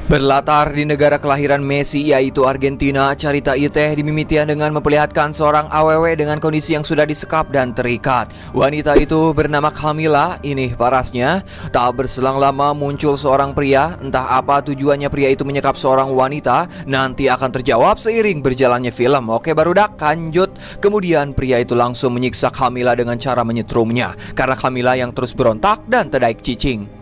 Berlatar di negara kelahiran Messi yaitu Argentina, cerita Iteh dimimitian dengan memperlihatkan seorang AWW dengan kondisi yang sudah disekap dan terikat. Wanita itu bernama Camila, ini parasnya. Tak berselang lama muncul seorang pria, entah apa tujuannya pria itu menyekap seorang wanita, nanti akan terjawab seiring berjalannya film. Oke barudak, lanjut. Kemudian pria itu langsung menyiksa Camila dengan cara menyetrumnya, karena Camila yang terus berontak dan terdaik cicing.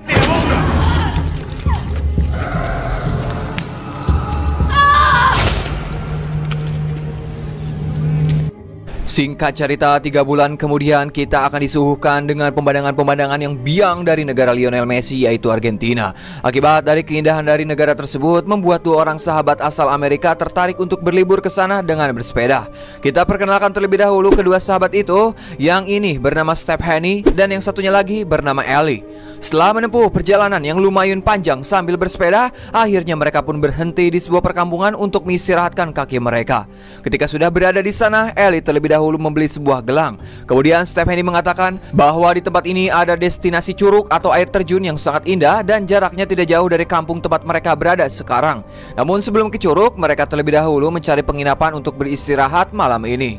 Singkat cerita, 3 bulan kemudian kita akan disuguhkan dengan pemandangan-pemandangan yang biang dari negara Lionel Messi yaitu Argentina. Akibat dari keindahan dari negara tersebut membuat 2 orang sahabat asal Amerika tertarik untuk berlibur ke sana dengan bersepeda. Kita perkenalkan terlebih dahulu kedua sahabat itu. Yang ini bernama Stephanie dan yang satunya lagi bernama Ellie. Setelah menempuh perjalanan yang lumayan panjang sambil bersepeda, akhirnya mereka pun berhenti di sebuah perkampungan untuk mengistirahatkan kaki mereka. Ketika sudah berada di sana, Ellie terlebih dahulu membeli sebuah gelang. Kemudian Stephanie mengatakan bahwa di tempat ini ada destinasi curug atau air terjun yang sangat indah dan jaraknya tidak jauh dari kampung tempat mereka berada sekarang. Namun sebelum ke curug, mereka terlebih dahulu mencari penginapan untuk beristirahat malam ini.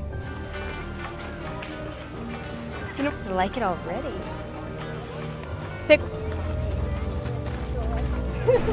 You like it already.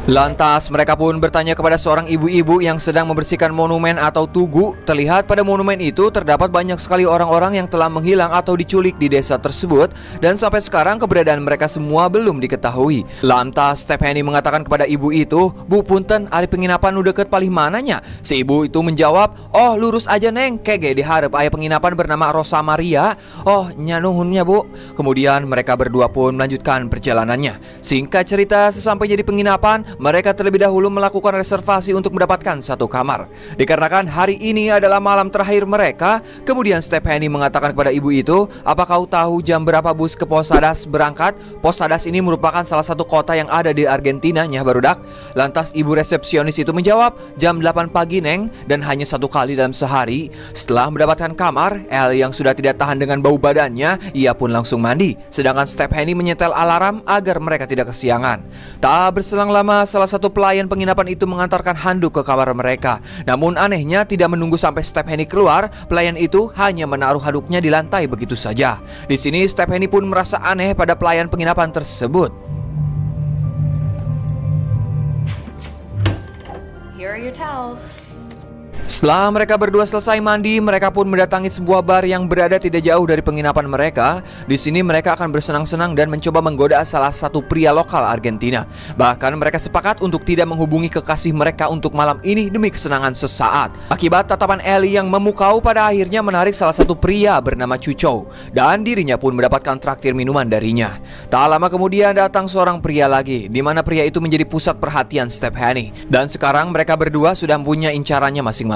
Lantas mereka pun bertanya kepada seorang ibu-ibu yang sedang membersihkan monumen atau tugu. Terlihat pada monumen itu terdapat banyak sekali orang-orang yang telah menghilang atau diculik di desa tersebut, dan sampai sekarang keberadaan mereka semua belum diketahui. Lantas Stephanie mengatakan kepada ibu itu, "Bu punten, ari penginapan nu deket paling mananya?" Si ibu itu menjawab, "Oh lurus aja neng, kege diharap aya penginapan bernama Rosa Maria." "Oh nyanuhunnya bu." Kemudian mereka berdua pun melanjutkan perjalanannya. Singkat cerita, sesampainya di penginapan, mereka terlebih dahulu melakukan reservasi untuk mendapatkan satu kamar. Dikarenakan hari ini adalah malam terakhir mereka, kemudian Stephanie mengatakan kepada ibu itu, "Apa kau tahu jam berapa bus ke Posadas berangkat?" Posadas ini merupakan salah satu kota yang ada di Argentina, nya barudak. Lantas ibu resepsionis itu menjawab, "Jam 8 pagi neng, dan hanya 1 kali dalam sehari." Setelah mendapatkan kamar, Ellie yang sudah tidak tahan dengan bau badannya, ia pun langsung mandi. Sedangkan Stephanie menyetel alarm agar mereka tidak kesiangan. Tak berselang lama, salah satu pelayan penginapan itu mengantarkan handuk ke kamar mereka. Namun anehnya tidak menunggu sampai Stephanie keluar, pelayan itu hanya menaruh handuknya di lantai begitu saja. Di sini Stephanie pun merasa aneh pada pelayan penginapan tersebut. Here are your towels. Setelah mereka berdua selesai mandi, mereka pun mendatangi sebuah bar yang berada tidak jauh dari penginapan mereka. Di sini mereka akan bersenang-senang dan mencoba menggoda salah satu pria lokal Argentina. Bahkan mereka sepakat untuk tidak menghubungi kekasih mereka untuk malam ini demi kesenangan sesaat. Akibat tatapan Ellie yang memukau, pada akhirnya menarik salah satu pria bernama Cuco, dan dirinya pun mendapatkan traktir minuman darinya. Tak lama kemudian datang seorang pria lagi, di mana pria itu menjadi pusat perhatian Stephanie. Dan sekarang mereka berdua sudah punya incarannya masing-masing.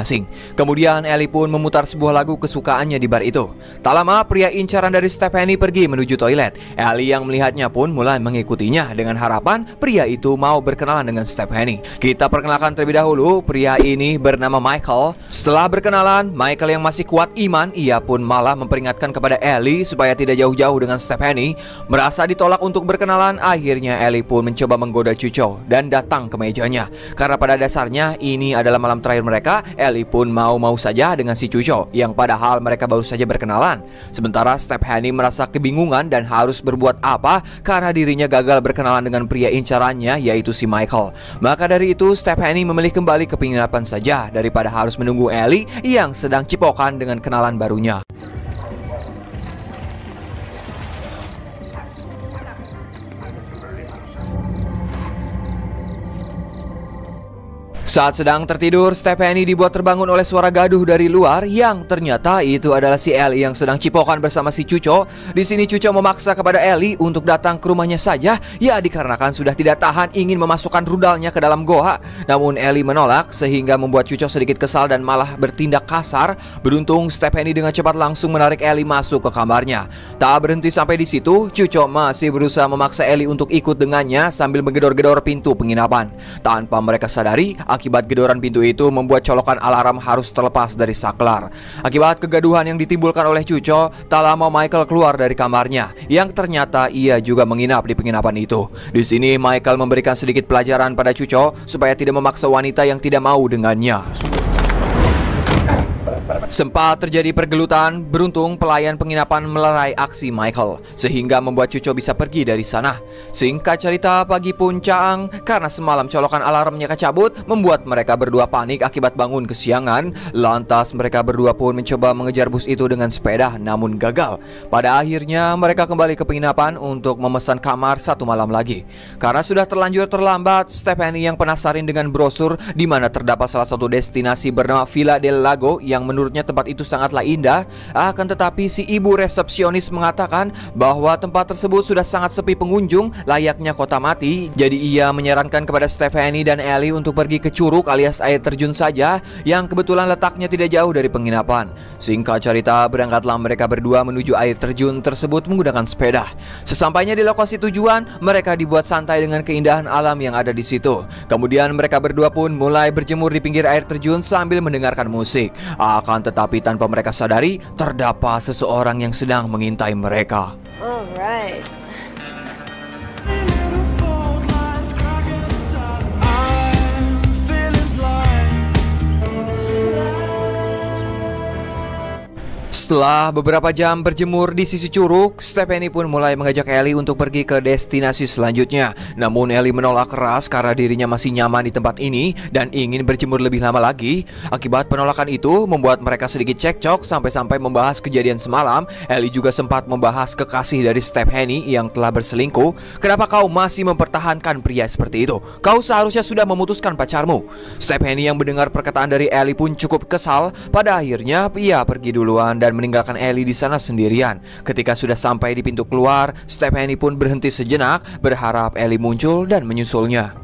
Kemudian Ellie pun memutar sebuah lagu kesukaannya di bar itu. Tak lama pria incaran dari Stephanie pergi menuju toilet. Ellie yang melihatnya pun mulai mengikutinya dengan harapan pria itu mau berkenalan dengan Stephanie. Kita perkenalkan terlebih dahulu, pria ini bernama Michael. Setelah berkenalan, Michael yang masih kuat iman, ia pun malah memperingatkan kepada Ellie supaya tidak jauh-jauh dengan Stephanie. Merasa ditolak untuk berkenalan, akhirnya Ellie pun mencoba menggoda Cuco dan datang ke mejanya. Karena pada dasarnya ini adalah malam terakhir mereka, Ellie pun mau-mau saja dengan si Cuco yang padahal mereka baru saja berkenalan. Sementara Stephanie merasa kebingungan dan harus berbuat apa karena dirinya gagal berkenalan dengan pria incarannya yaitu si Michael. Maka dari itu Stephanie memilih kembali ke penginapan saja daripada harus menunggu Ellie yang sedang cipokan dengan kenalan barunya. Saat sedang tertidur, Stephanie dibuat terbangun oleh suara gaduh dari luar yang ternyata itu adalah si Ellie yang sedang cipokan bersama si Cuco. Di sini Cuco memaksa kepada Ellie untuk datang ke rumahnya saja, ya dikarenakan sudah tidak tahan ingin memasukkan rudalnya ke dalam goa. Namun Ellie menolak sehingga membuat Cuco sedikit kesal dan malah bertindak kasar. Beruntung Stephanie dengan cepat langsung menarik Ellie masuk ke kamarnya. Tak berhenti sampai di situ, Cuco masih berusaha memaksa Ellie untuk ikut dengannya sambil menggedor-gedor pintu penginapan. Tanpa mereka sadari, akibat Akibat gedoran pintu itu membuat colokan alarm harus terlepas dari saklar. Akibat kegaduhan yang ditimbulkan oleh Cuco, tak lama Michael keluar dari kamarnya, yang ternyata ia juga menginap di penginapan itu. Di sini Michael memberikan sedikit pelajaran pada Cuco supaya tidak memaksa wanita yang tidak mau dengannya. Sempat terjadi pergelutan, beruntung pelayan penginapan melerai aksi Michael sehingga membuat Cuco bisa pergi dari sana. Singkat cerita, pagi pun caang karena semalam colokan alarmnya kecabut membuat mereka berdua panik akibat bangun kesiangan. Lantas mereka berdua pun mencoba mengejar bus itu dengan sepeda namun gagal. Pada akhirnya mereka kembali ke penginapan untuk memesan kamar satu malam lagi. Karena sudah terlanjur terlambat, Stephanie yang penasaran dengan brosur di mana terdapat salah satu destinasi bernama Villa del Lago yang menurutnya tempat itu sangatlah indah. Akan tetapi si ibu resepsionis mengatakan bahwa tempat tersebut sudah sangat sepi pengunjung, layaknya kota mati. Jadi ia menyarankan kepada Stephanie dan Ellie untuk pergi ke curug alias air terjun saja, yang kebetulan letaknya tidak jauh dari penginapan. Singkat cerita, berangkatlah mereka berdua menuju air terjun tersebut menggunakan sepeda. Sesampainya di lokasi tujuan, mereka dibuat santai dengan keindahan alam yang ada di situ. Kemudian mereka berdua pun mulai berjemur di pinggir air terjun sambil mendengarkan musik. Akan tetapi tanpa mereka sadari, terdapat seseorang yang sedang mengintai mereka. Alright. Setelah beberapa jam berjemur di sisi curug, Stephanie pun mulai mengajak Ellie untuk pergi ke destinasi selanjutnya. Namun Ellie menolak keras karena dirinya masih nyaman di tempat ini dan ingin berjemur lebih lama lagi. Akibat penolakan itu membuat mereka sedikit cekcok sampai-sampai membahas kejadian semalam. Ellie juga sempat membahas kekasih dari Stephanie yang telah berselingkuh. Kenapa kau masih mempertahankan pria seperti itu? Kau seharusnya sudah memutuskan pacarmu. Stephanie yang mendengar perkataan dari Ellie pun cukup kesal. Pada akhirnya ia pergi duluan dan meninggalkan Ellie di sana sendirian. Ketika sudah sampai di pintu keluar, Stephanie pun berhenti sejenak, berharap Ellie muncul dan menyusulnya.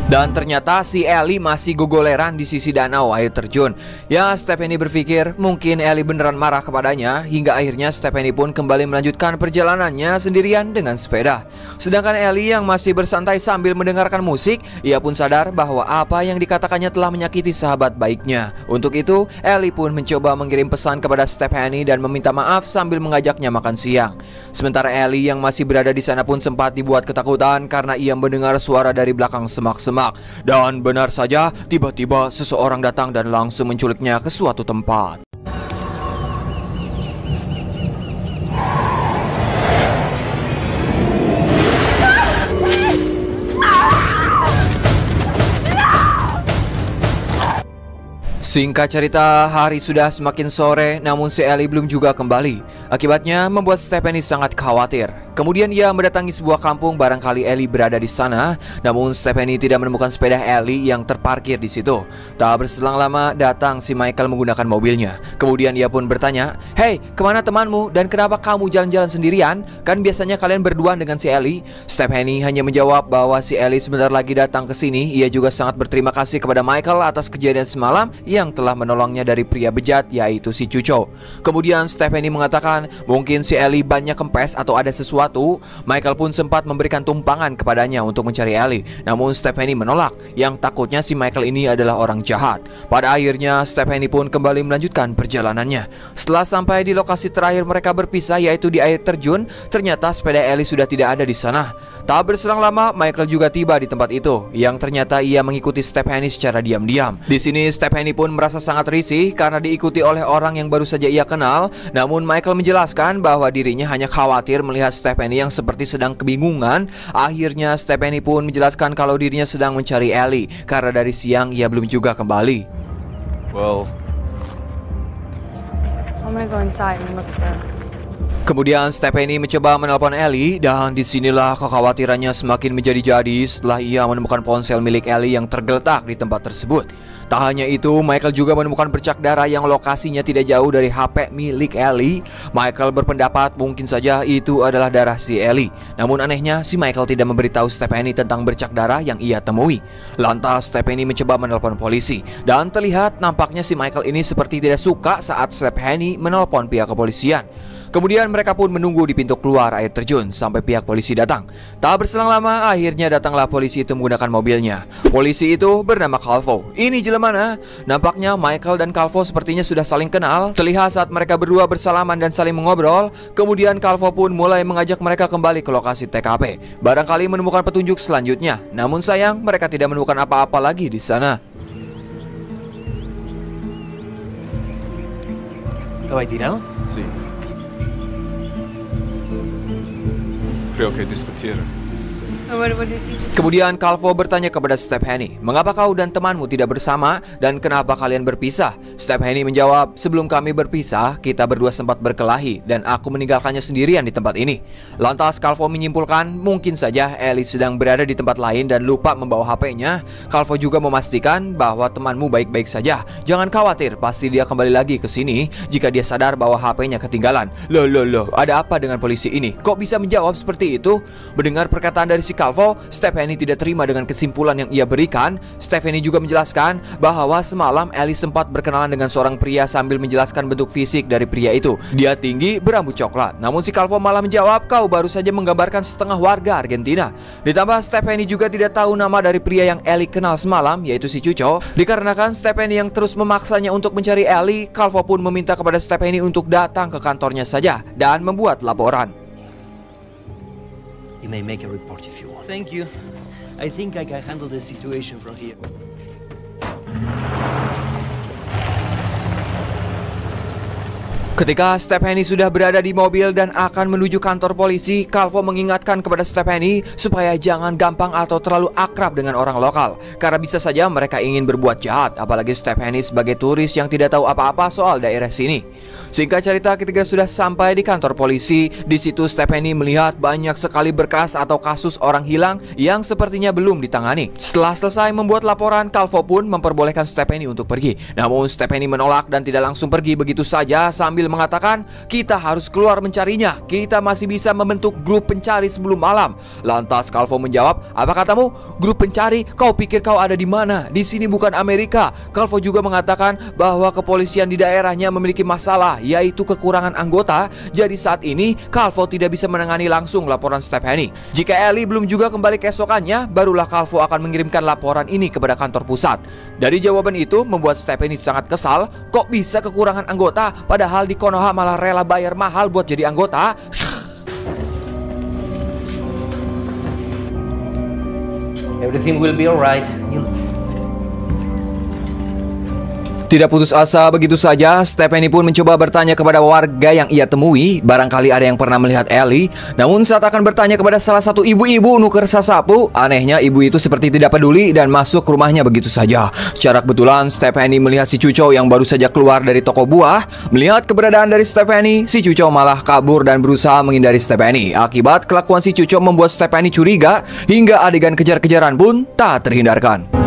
Dan ternyata si Ellie masih gogoleran di sisi danau air terjun. Ya, Stephanie berpikir mungkin Ellie beneran marah kepadanya. Hingga akhirnya Stephanie pun kembali melanjutkan perjalanannya sendirian dengan sepeda. Sedangkan Ellie yang masih bersantai sambil mendengarkan musik, ia pun sadar bahwa apa yang dikatakannya telah menyakiti sahabat baiknya. Untuk itu, Ellie pun mencoba mengirim pesan kepada Stephanie dan meminta maaf sambil mengajaknya makan siang. Sementara Ellie yang masih berada di sana pun sempat dibuat ketakutan karena ia mendengar suara dari belakang semak-semak. Dan benar saja, tiba-tiba seseorang datang dan langsung menculiknya ke suatu tempat. Singkat cerita, hari sudah semakin sore, namun si Ellie belum juga kembali. Akibatnya membuat Stephanie sangat khawatir. Kemudian ia mendatangi sebuah kampung, barangkali Ellie berada di sana. Namun Stephanie tidak menemukan sepeda Ellie yang terparkir di situ. Tak berselang lama datang si Michael menggunakan mobilnya. Kemudian ia pun bertanya, "Hei, kemana temanmu dan kenapa kamu jalan-jalan sendirian? Kan biasanya kalian berduaan dengan si Ellie." Stephanie hanya menjawab bahwa si Ellie sebentar lagi datang ke sini. Ia juga sangat berterima kasih kepada Michael atas kejadian semalam yang telah menolongnya dari pria bejat, yaitu si Cuco. Kemudian Stephanie mengatakan mungkin si Ellie banyak kempes atau ada sesuatu. Michael pun sempat memberikan tumpangan kepadanya untuk mencari Ellie. Namun Stephanie menolak, yang takutnya si Michael ini adalah orang jahat. Pada akhirnya Stephanie pun kembali melanjutkan perjalanannya. Setelah sampai di lokasi terakhir mereka berpisah, yaitu di air terjun, ternyata sepeda Ellie sudah tidak ada di sana. Tak berselang lama Michael juga tiba di tempat itu, yang ternyata ia mengikuti Stephanie secara diam-diam. Di sini Stephanie pun merasa sangat risih karena diikuti oleh orang yang baru saja ia kenal. Namun Michael menjelaskan bahwa dirinya hanya khawatir melihat Stephanie yang seperti sedang kebingungan. Akhirnya Stephanie pun menjelaskan kalau dirinya sedang mencari Ellie karena dari siang ia belum juga kembali. Well, I'm gonna go inside and look for her. Kemudian Stephanie mencoba menelpon Ellie dan disinilah kekhawatirannya semakin menjadi-jadi setelah ia menemukan ponsel milik Ellie yang tergeletak di tempat tersebut. Tak hanya itu, Michael juga menemukan bercak darah yang lokasinya tidak jauh dari HP milik Ellie. Michael berpendapat mungkin saja itu adalah darah si Ellie. Namun anehnya, si Michael tidak memberitahu Stephanie tentang bercak darah yang ia temui. Lantas Stephanie mencoba menelpon polisi dan terlihat nampaknya si Michael ini seperti tidak suka saat Stephanie menelpon pihak kepolisian. Kemudian mereka pun menunggu di pintu keluar air terjun sampai pihak polisi datang. Tak berselang lama, akhirnya datanglah polisi itu menggunakan mobilnya. Polisi itu bernama Calvo. Ini jelemana. Nampaknya Michael dan Calvo sepertinya sudah saling kenal. Terlihat saat mereka berdua bersalaman dan saling mengobrol. Kemudian Calvo pun mulai mengajak mereka kembali ke lokasi TKP. Barangkali menemukan petunjuk selanjutnya. Namun sayang, mereka tidak menemukan apa-apa lagi di sana. ¿Lo hai tirado? Sí. Creo que discutieron. What did he just... Kemudian Calvo bertanya kepada Stephanie, "Mengapa kau dan temanmu tidak bersama dan kenapa kalian berpisah?" Stephanie menjawab, "Sebelum kami berpisah, kita berdua sempat berkelahi dan aku meninggalkannya sendirian di tempat ini." Lantas Calvo menyimpulkan, mungkin saja Ellie sedang berada di tempat lain dan lupa membawa HP-nya. Calvo juga memastikan bahwa temanmu baik-baik saja. Jangan khawatir, pasti dia kembali lagi ke sini jika dia sadar bahwa HP-nya ketinggalan. Loh, ada apa dengan polisi ini? Kok bisa menjawab seperti itu? Mendengar perkataan dari si Calvo, Stephanie tidak terima dengan kesimpulan yang ia berikan. Stephanie juga menjelaskan bahwa semalam Ellie sempat berkenalan dengan seorang pria sambil menjelaskan bentuk fisik dari pria itu. Dia tinggi, berambut coklat. Namun si Calvo malah menjawab, "Kau baru saja menggambarkan setengah warga Argentina." Ditambah Stephanie juga tidak tahu nama dari pria yang Ellie kenal semalam, yaitu si Cuco. Dikarenakan Stephanie yang terus memaksanya untuk mencari Ellie, Calvo pun meminta kepada Stephanie untuk datang ke kantornya saja dan membuat laporan. You may make a report if you want. Thank you. I think I can handle the situation from here. Ketika Stephanie sudah berada di mobil dan akan menuju kantor polisi, Calvo mengingatkan kepada Stephanie supaya jangan gampang atau terlalu akrab dengan orang lokal, karena bisa saja mereka ingin berbuat jahat, apalagi Stephanie sebagai turis yang tidak tahu apa-apa soal daerah sini. Singkat cerita, ketika sudah sampai di kantor polisi, di situ Stephanie melihat banyak sekali berkas atau kasus orang hilang yang sepertinya belum ditangani. Setelah selesai membuat laporan, Calvo pun memperbolehkan Stephanie untuk pergi. Namun Stephanie menolak dan tidak langsung pergi begitu saja sambil mengatakan, "Kita harus keluar mencarinya. Kita masih bisa membentuk grup pencari sebelum malam." Lantas Calvo menjawab, "Apa katamu? Grup pencari? Kau pikir kau ada di mana? Di sini bukan Amerika." Calvo juga mengatakan bahwa kepolisian di daerahnya memiliki masalah, yaitu kekurangan anggota. Jadi saat ini Calvo tidak bisa menangani langsung laporan Stephanie. Jika Ellie belum juga kembali keesokannya, barulah Calvo akan mengirimkan laporan ini kepada kantor pusat. Dari jawaban itu membuat Stephanie sangat kesal. Kok bisa kekurangan anggota, padahal di Konoha malah rela bayar mahal buat jadi anggota? Everything will be alright. Tidak putus asa begitu saja, Stephanie pun mencoba bertanya kepada warga yang ia temui. Barangkali ada yang pernah melihat Ellie. Namun saat akan bertanya kepada salah satu ibu-ibu nuker sasapu, anehnya ibu itu seperti tidak peduli dan masuk ke rumahnya begitu saja. Secara kebetulan Stephanie melihat si Cuco yang baru saja keluar dari toko buah. Melihat keberadaan dari Stephanie, si Cuco malah kabur dan berusaha menghindari Stephanie. Akibat kelakuan si Cuco membuat Stephanie curiga, hingga adegan kejar-kejaran pun tak terhindarkan.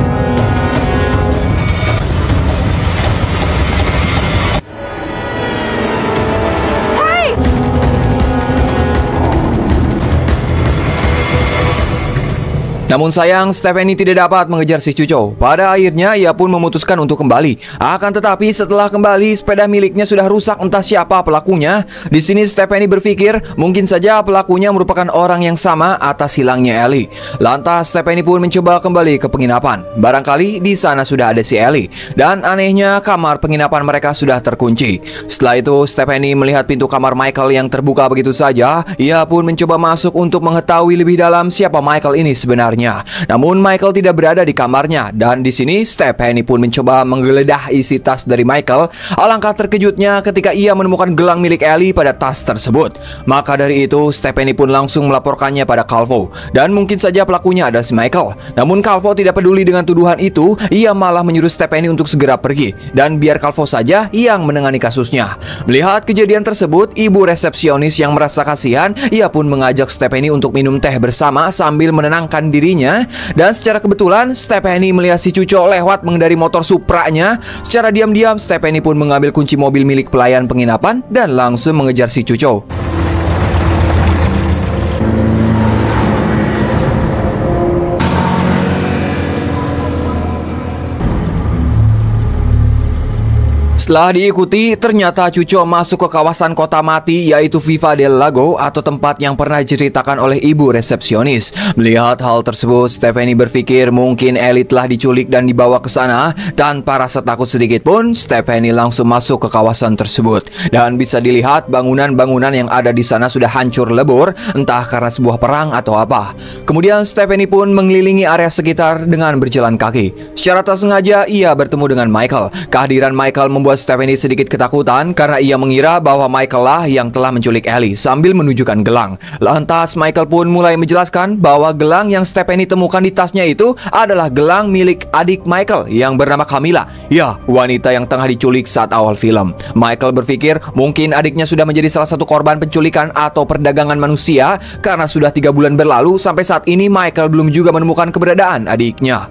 Namun sayang, Stephanie tidak dapat mengejar si Cuco. Pada akhirnya ia pun memutuskan untuk kembali. Akan tetapi setelah kembali, sepeda miliknya sudah rusak, entah siapa pelakunya. Di sini Stephanie berpikir mungkin saja pelakunya merupakan orang yang sama atas hilangnya Ellie. Lantas Stephanie pun mencoba kembali ke penginapan. Barangkali di sana sudah ada si Ellie. Dan anehnya kamar penginapan mereka sudah terkunci. Setelah itu Stephanie melihat pintu kamar Michael yang terbuka begitu saja. Ia pun mencoba masuk untuk mengetahui lebih dalam siapa Michael ini sebenarnya. Namun Michael tidak berada di kamarnya, dan di sini Stephanie pun mencoba menggeledah isi tas dari Michael. Alangkah terkejutnya ketika ia menemukan gelang milik Ellie pada tas tersebut. Maka dari itu Stephanie pun langsung melaporkannya pada Calvo, dan mungkin saja pelakunya adalah si Michael. Namun Calvo tidak peduli dengan tuduhan itu. Ia malah menyuruh Stephanie untuk segera pergi, dan biar Calvo saja yang menangani kasusnya. Melihat kejadian tersebut, ibu resepsionis yang merasa kasihan, ia pun mengajak Stephanie untuk minum teh bersama sambil menenangkan dirinya. Dan secara kebetulan Stephanie melihat si Cuco lewat mengendari motor Supra-nya. Secara diam-diam Stephanie pun mengambil kunci mobil milik pelayan penginapan dan langsung mengejar si Cuco. Setelah diikuti, ternyata Cuco masuk ke kawasan kota mati yaitu Viva del Lago atau tempat yang pernah diceritakan oleh ibu resepsionis. Melihat hal tersebut, Stephanie berpikir mungkin Ellie telah diculik dan dibawa ke sana. Tanpa rasa takut sedikit pun, Stephanie langsung masuk ke kawasan tersebut. Dan bisa dilihat bangunan-bangunan yang ada di sana sudah hancur lebur, entah karena sebuah perang atau apa. Kemudian Stephanie pun mengelilingi area sekitar dengan berjalan kaki. Secara tak sengaja, ia bertemu dengan Michael. Kehadiran Michael membuat Stephanie sedikit ketakutan karena ia mengira bahwa Michael lah yang telah menculik Ellie sambil menunjukkan gelang. Lantas Michael pun mulai menjelaskan bahwa gelang yang Stephanie temukan di tasnya itu adalah gelang milik adik Michael yang bernama Camilla. Ya, wanita yang tengah diculik saat awal film. Michael berpikir mungkin adiknya sudah menjadi salah satu korban penculikan atau perdagangan manusia karena sudah 3 bulan berlalu sampai saat ini Michael belum juga menemukan keberadaan adiknya.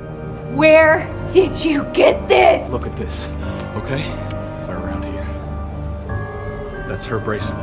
Where did you get this? Look at this, okay? Right around here. That's her bracelet.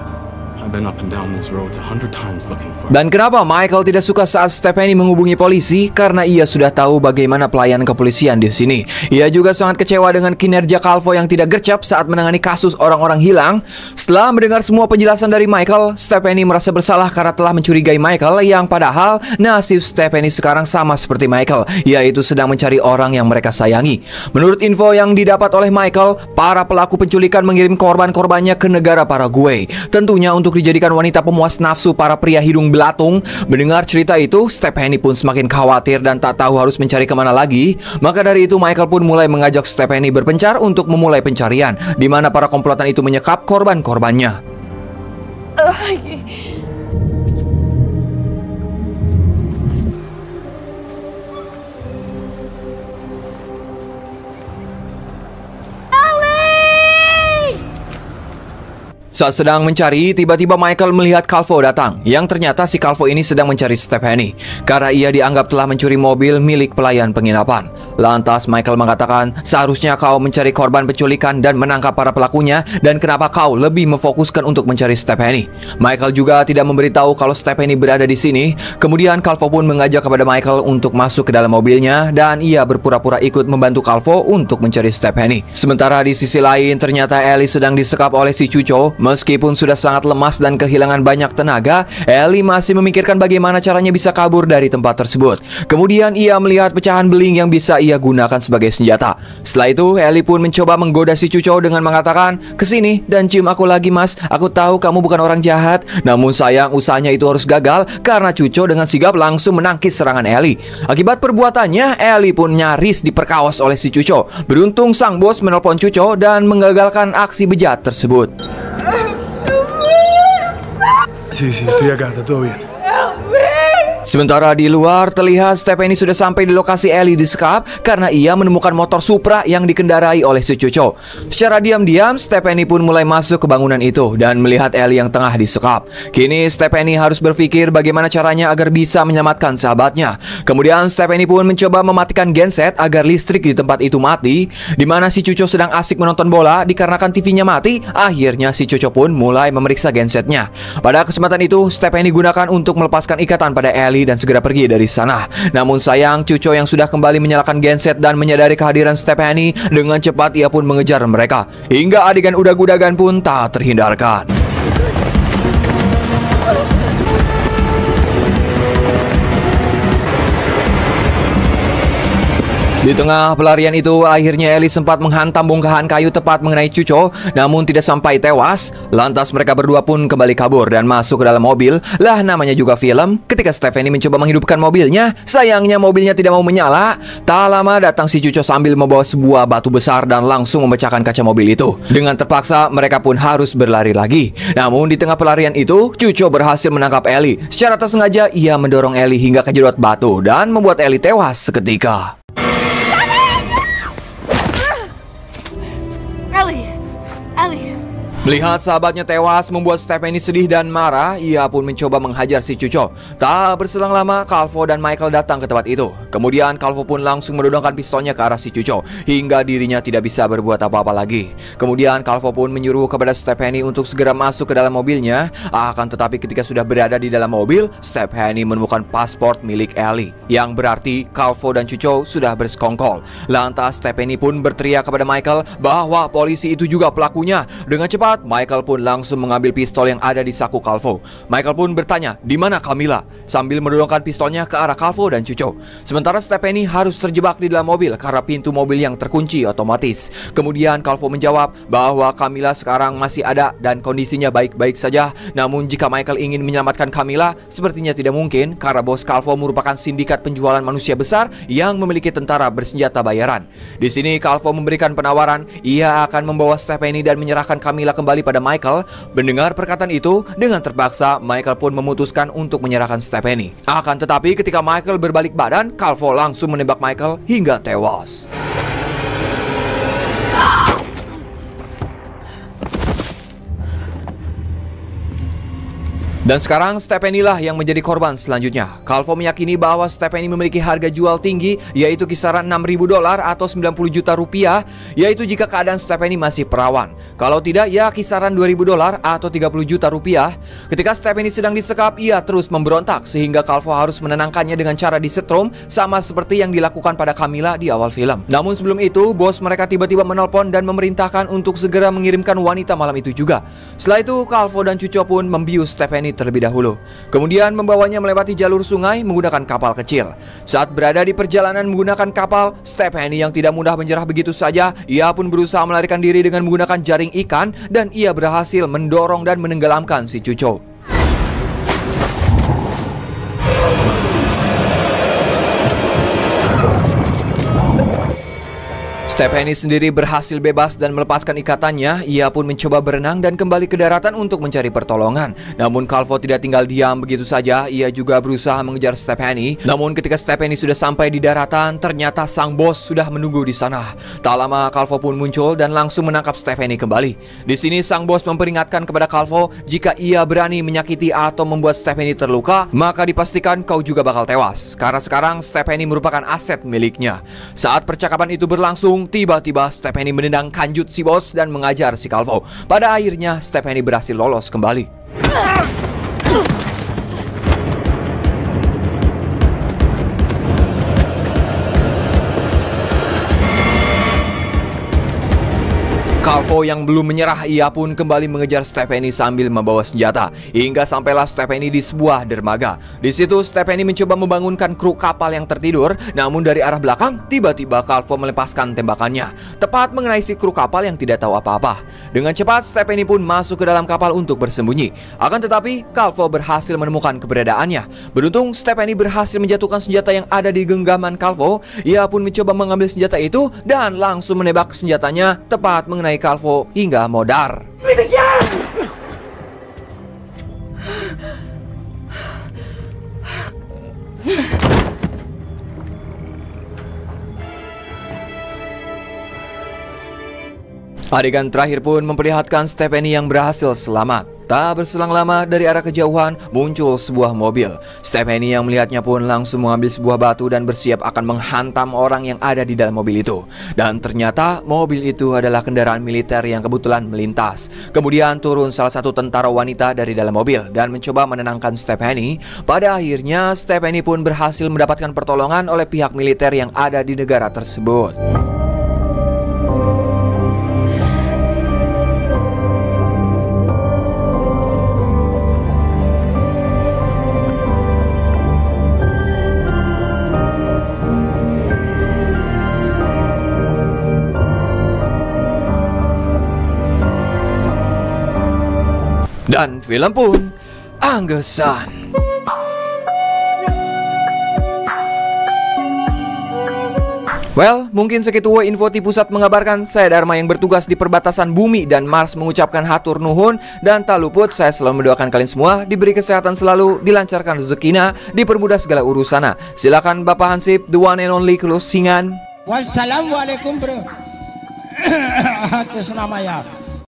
I've been up and down these roads 100 times looking for her. Dan kenapa Michael tidak suka saat Stephanie menghubungi polisi? Karena ia sudah tahu bagaimana pelayanan kepolisian di sini. Ia juga sangat kecewa dengan kinerja Calvo yang tidak gercep saat menangani kasus orang-orang hilang. Setelah mendengar semua penjelasan dari Michael, Stephanie merasa bersalah karena telah mencurigai Michael yang padahal nasib Stephanie sekarang sama seperti Michael, yaitu sedang mencari orang yang mereka sayangi. Menurut info yang didapat oleh Michael, para pelaku penculikan mengirim korban-korbannya ke negara Paraguay. Tentunya untuk dijadikan wanita pemuas nafsu para pria hidung belatung. Mendengar cerita itu, Stephanie pun semakin khawatir dan tak tahu harus mencari kemana lagi. Maka dari itu Michael pun mulai mengajak Stephanie berpencar untuk memulai pencarian, di mana para komplotan itu menyekap korban-korbannya. Saat sedang mencari, tiba-tiba Michael melihat Calvo datang, yang ternyata si Calvo ini sedang mencari Stephanie karena ia dianggap telah mencuri mobil milik pelayan penginapan. Lantas Michael mengatakan, seharusnya kau mencari korban penculikan dan menangkap para pelakunya, dan kenapa kau lebih memfokuskan untuk mencari Stephanie? Michael juga tidak memberitahu kalau Stephanie berada di sini. Kemudian Calvo pun mengajak kepada Michael untuk masuk ke dalam mobilnya, dan ia berpura-pura ikut membantu Calvo untuk mencari Stephanie. Sementara di sisi lain, ternyata Ellie sedang disekap oleh si Cuco. Meskipun sudah sangat lemas dan kehilangan banyak tenaga, Ellie masih memikirkan bagaimana caranya bisa kabur dari tempat tersebut. Kemudian ia melihat pecahan beling yang bisa ia gunakan sebagai senjata. Setelah itu, Ellie pun mencoba menggoda si Cuco dengan mengatakan, "Kesini dan cium aku lagi, Mas. Aku tahu kamu bukan orang jahat." Namun sayang, usahanya itu harus gagal karena Cuco dengan sigap langsung menangkis serangan Ellie. Akibat perbuatannya, Ellie pun nyaris diperkaos oleh si Cuco. Beruntung sang bos menelpon Cuco dan menggagalkan aksi bejat tersebut. Sí, estoy acá, está todo bien. Sementara di luar, terlihat Stephanie sudah sampai di lokasi Ellie disekap karena ia menemukan motor Supra yang dikendarai oleh si Cuco. Secara diam-diam, Stephanie pun mulai masuk ke bangunan itu dan melihat Ellie yang tengah disekap. Kini Stephanie harus berpikir bagaimana caranya agar bisa menyelamatkan sahabatnya. Kemudian Stephanie pun mencoba mematikan genset agar listrik di tempat itu mati. Di mana si Cuco sedang asik menonton bola, dikarenakan TV-nya mati, akhirnya si Cuco pun mulai memeriksa gensetnya. Pada kesempatan itu, Stephanie gunakan untuk melepaskan ikatan pada Ellie dan segera pergi dari sana. Namun sayang, Cuco yang sudah kembali menyalakan genset dan menyadari kehadiran Stephanie, dengan cepat ia pun mengejar mereka. Hingga adegan udag-udagan pun tak terhindarkan. Di tengah pelarian itu, akhirnya Ellie sempat menghantam bongkahan kayu tepat mengenai Cuco, namun tidak sampai tewas. Lantas mereka berdua pun kembali kabur dan masuk ke dalam mobil. Lah, namanya juga film. Ketika Stephanie mencoba menghidupkan mobilnya, sayangnya mobilnya tidak mau menyala. Tak lama datang si Cuco sambil membawa sebuah batu besar dan langsung memecahkan kaca mobil itu. Dengan terpaksa, mereka pun harus berlari lagi. Namun di tengah pelarian itu, Cuco berhasil menangkap Ellie. Secara tak sengaja, ia mendorong Ellie hingga kejedot batu dan membuat Ellie tewas seketika. Ellie! Melihat sahabatnya tewas membuat Stephanie sedih dan marah, ia pun mencoba menghajar si Cuco. Tak berselang lama, Calvo dan Michael datang ke tempat itu. Kemudian Calvo pun langsung menodongkan pistolnya ke arah si Cuco, hingga dirinya tidak bisa berbuat apa-apa lagi. Kemudian Calvo pun menyuruh kepada Stephanie untuk segera masuk ke dalam mobilnya. Akan tetapi ketika sudah berada di dalam mobil, Stephanie menemukan paspor milik Ellie, yang berarti Calvo dan Cuco sudah bersekongkol. Lantas Stephanie pun berteriak kepada Michael bahwa polisi itu juga pelakunya. Dengan cepat Michael pun langsung mengambil pistol yang ada di saku Calvo. Michael pun bertanya, "Di mana Camilla?" sambil mendorongkan pistolnya ke arah Calvo dan Cuco. Sementara Stephanie harus terjebak di dalam mobil karena pintu mobil yang terkunci otomatis. Kemudian Calvo menjawab bahwa Camilla sekarang masih ada dan kondisinya baik-baik saja. Namun jika Michael ingin menyelamatkan Camilla, sepertinya tidak mungkin karena bos Calvo merupakan sindikat penjualan manusia besar yang memiliki tentara bersenjata bayaran. Di sini Calvo memberikan penawaran, ia akan membawa Stephanie dan menyerahkan Camilla kembali pada Michael. Mendengar perkataan itu, dengan terpaksa Michael pun memutuskan untuk menyerahkan Stephanie. Akan tetapi ketika Michael berbalik badan, Calvo langsung menembak Michael hingga tewas. Dan sekarang Stephanie lah yang menjadi korban selanjutnya. Calvo meyakini bahwa Stephanie memiliki harga jual tinggi, yaitu kisaran $6.000 atau 90 juta rupiah, yaitu jika keadaan Stephanie masih perawan. Kalau tidak, ya kisaran $2.000 atau 30 juta rupiah. Ketika Stephanie sedang disekap, ia terus memberontak sehingga Calvo harus menenangkannya dengan cara disetrum, sama seperti yang dilakukan pada Camilla di awal film. Namun sebelum itu, bos mereka tiba-tiba menelpon dan memerintahkan untuk segera mengirimkan wanita malam itu juga. Setelah itu, Calvo dan Cuco pun membius Stephanie terlebih dahulu. Kemudian membawanya melewati jalur sungai menggunakan kapal kecil. Saat berada di perjalanan menggunakan kapal, Stephanie yang tidak mudah menyerah begitu saja, ia pun berusaha melarikan diri dengan menggunakan jaring ikan dan ia berhasil mendorong dan menenggelamkan si Cuco. Stephanie sendiri berhasil bebas dan melepaskan ikatannya. Ia pun mencoba berenang dan kembali ke daratan untuk mencari pertolongan. Namun Calvo tidak tinggal diam begitu saja. Ia juga berusaha mengejar Stephanie. Namun ketika Stephanie sudah sampai di daratan, ternyata sang bos sudah menunggu di sana. Tak lama Calvo pun muncul dan langsung menangkap Stephanie kembali. Di sini sang bos memperingatkan kepada Calvo, jika ia berani menyakiti atau membuat Stephanie terluka, maka dipastikan kau juga bakal tewas. Karena sekarang Stephanie merupakan aset miliknya. Saat percakapan itu berlangsung, tiba-tiba Stephanie menendang kanjut si bos dan mengajar si Calvo. Pada akhirnya Stephanie berhasil lolos kembali. Calvo yang belum menyerah, ia pun kembali mengejar Stephanie sambil membawa senjata hingga sampailah Stephanie di sebuah dermaga. Di situ Stephanie mencoba membangunkan kru kapal yang tertidur, namun dari arah belakang tiba-tiba Calvo melepaskan tembakannya tepat mengenai si kru kapal yang tidak tahu apa-apa. Dengan cepat Stephanie pun masuk ke dalam kapal untuk bersembunyi. Akan tetapi Calvo berhasil menemukan keberadaannya. Beruntung Stephanie berhasil menjatuhkan senjata yang ada di genggaman Calvo. Ia pun mencoba mengambil senjata itu dan langsung menembak senjatanya tepat mengenai Calvo hingga modar. Adegan terakhir pun memperlihatkan Stephanie yang berhasil selamat. Tak berselang lama, dari arah kejauhan muncul sebuah mobil. Stephanie yang melihatnya pun langsung mengambil sebuah batu dan bersiap akan menghantam orang yang ada di dalam mobil itu. Dan ternyata mobil itu adalah kendaraan militer yang kebetulan melintas. Kemudian turun salah satu tentara wanita dari dalam mobil dan mencoba menenangkan Stephanie. Pada akhirnya Stephanie pun berhasil mendapatkan pertolongan oleh pihak militer yang ada di negara tersebut. Dan film pun anggesan. Well, mungkin segitu info di pusat mengabarkan. Saya Dharma yang bertugas di perbatasan bumi dan Mars mengucapkan hatur nuhun. Dan tak luput, saya selalu mendoakan kalian semua diberi kesehatan selalu, dilancarkan rezekina, dipermudah segala urusana. Silakan Bapak Hansip, the one and only closingan. Wassalamualaikum bro. Atas nama ya.